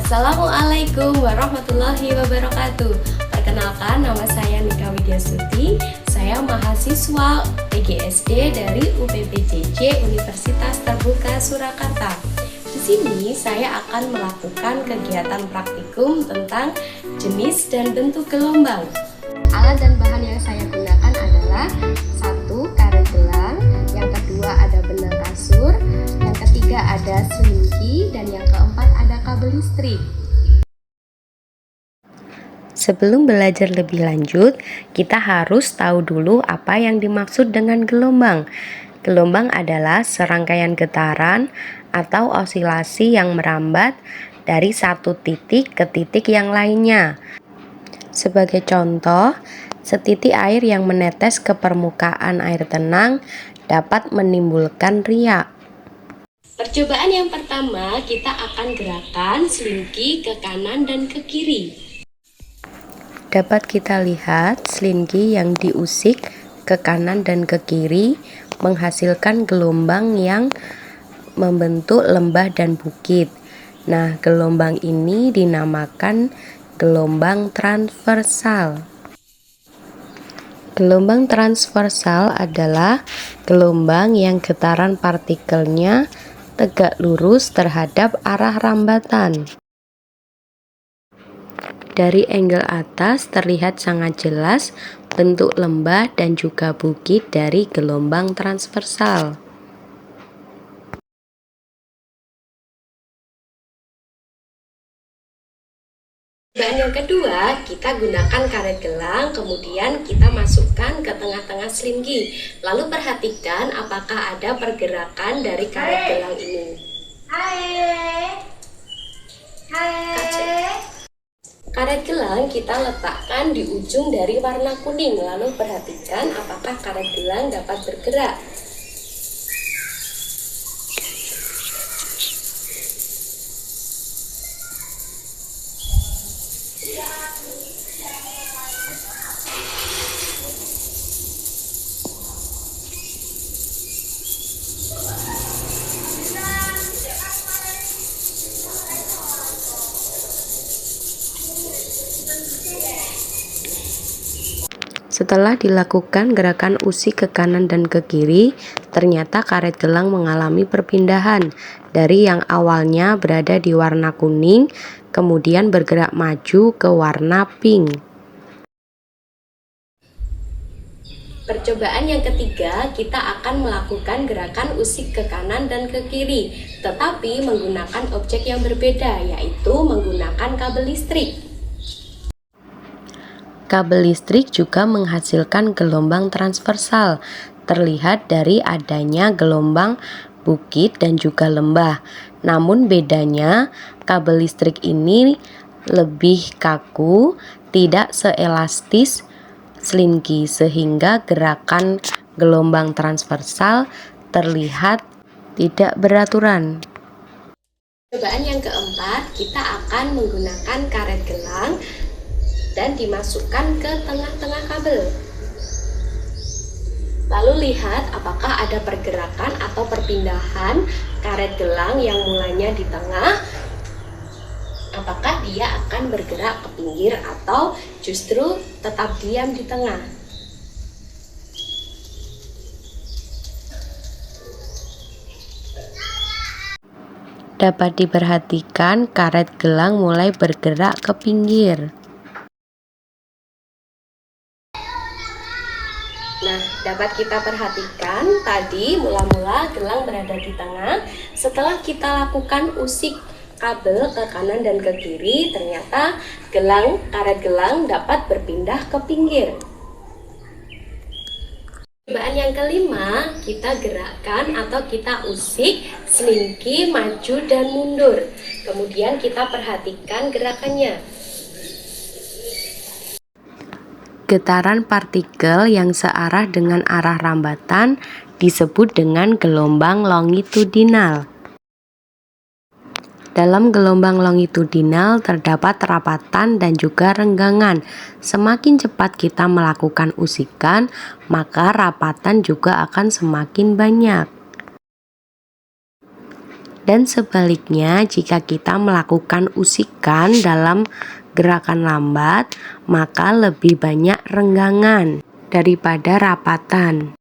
Assalamualaikum warahmatullahi wabarakatuh. Perkenalkan, nama saya Nika Widyasuti. Saya mahasiswa PGSD dari UPPJJ Universitas Terbuka Surakarta. Di sini saya akan melakukan kegiatan praktikum tentang jenis dan bentuk gelombang. Alat dan bahan yang saya gunakan adalah satu, karet gelang, yang kedua ada benang kasur, yang ketiga ada selimki, dan yang keempat ada kabel listrik. Sebelum belajar lebih lanjut, kita harus tahu dulu apa yang dimaksud dengan gelombang. Gelombang adalah serangkaian getaran atau osilasi yang merambat dari satu titik ke titik yang lainnya. Sebagai contoh, setitik air yang menetes ke permukaan air tenang dapat menimbulkan riak. Percobaan yang pertama, kita akan gerakan selimki ke kanan dan ke kiri. Dapat kita lihat selimki yang diusik ke kanan dan ke kiri menghasilkan gelombang yang membentuk lembah dan bukit. Nah, gelombang ini dinamakan gelombang transversal. Gelombang transversal adalah gelombang yang getaran partikelnya tegak lurus terhadap arah rambatan. Dari angle atas terlihat sangat jelas bentuk lembah dan juga bukit dari gelombang transversal. Bahan yang kedua, kita gunakan karet gelang, kemudian kita masukkan ke tengah-tengah selimki. Lalu perhatikan apakah ada pergerakan dari karet gelang ini. Karet gelang kita letakkan di ujung dari warna kuning. Lalu perhatikan apakah karet gelang dapat bergerak. Setelah dilakukan gerakan usik ke kanan dan ke kiri, ternyata karet gelang mengalami perpindahan dari yang awalnya berada di warna kuning, kemudian bergerak maju ke warna pink. Percobaan yang ketiga, kita akan melakukan gerakan usik ke kanan dan ke kiri, tetapi menggunakan objek yang berbeda, yaitu menggunakan kabel listrik. Kabel listrik juga menghasilkan gelombang transversal, terlihat dari adanya gelombang bukit dan juga lembah. Namun bedanya, kabel listrik ini lebih kaku, tidak seelastis selimki, sehingga gerakan gelombang transversal terlihat tidak beraturan. Percobaan yang keempat, kita akan menggunakan karet gelang dan dimasukkan ke tengah-tengah kabel. Lalu lihat apakah ada pergerakan atau perpindahan karet gelang yang mulanya di tengah. Apakah dia akan bergerak ke pinggir atau justru tetap diam di tengah. Dapat diperhatikan karet gelang mulai bergerak ke pinggir. Nah, dapat kita perhatikan tadi mula-mula gelang berada di tengah. Setelah kita lakukan usik kabel ke kanan dan ke kiri, ternyata karet gelang dapat berpindah ke pinggir. Percobaan yang kelima, kita gerakkan atau kita usik selimki maju dan mundur. Kemudian kita perhatikan gerakannya. Getaran partikel yang searah dengan arah rambatan disebut dengan gelombang longitudinal. Dalam gelombang longitudinal terdapat rapatan dan juga renggangan. Semakin cepat kita melakukan usikan, maka rapatan juga akan semakin banyak. Dan sebaliknya, jika kita melakukan usikan dalam gerakan lambat, maka lebih banyak renggangan daripada rapatan.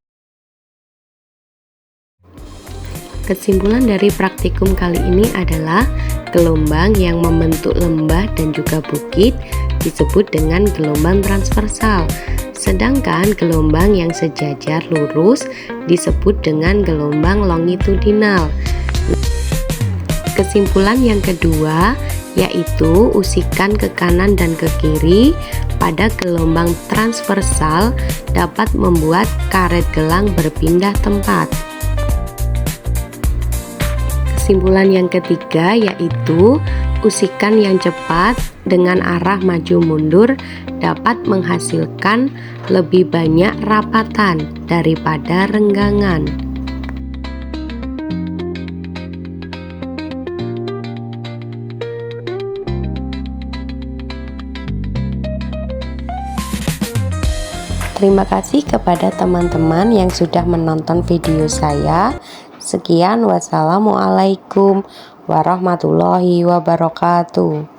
Kesimpulan dari praktikum kali ini adalah gelombang yang membentuk lembah dan juga bukit disebut dengan gelombang transversal, sedangkan gelombang yang sejajar lurus disebut dengan gelombang longitudinal. Kesimpulan yang kedua yaitu usikan ke kanan dan ke kiri pada gelombang transversal dapat membuat karet gelang berpindah tempat. Kesimpulan yang ketiga yaitu usikan yang cepat dengan arah maju mundur dapat menghasilkan lebih banyak rapatan daripada renggangan. Terima kasih kepada teman-teman yang sudah menonton video saya. Sekian, wassalamualaikum warahmatullahi wabarakatuh.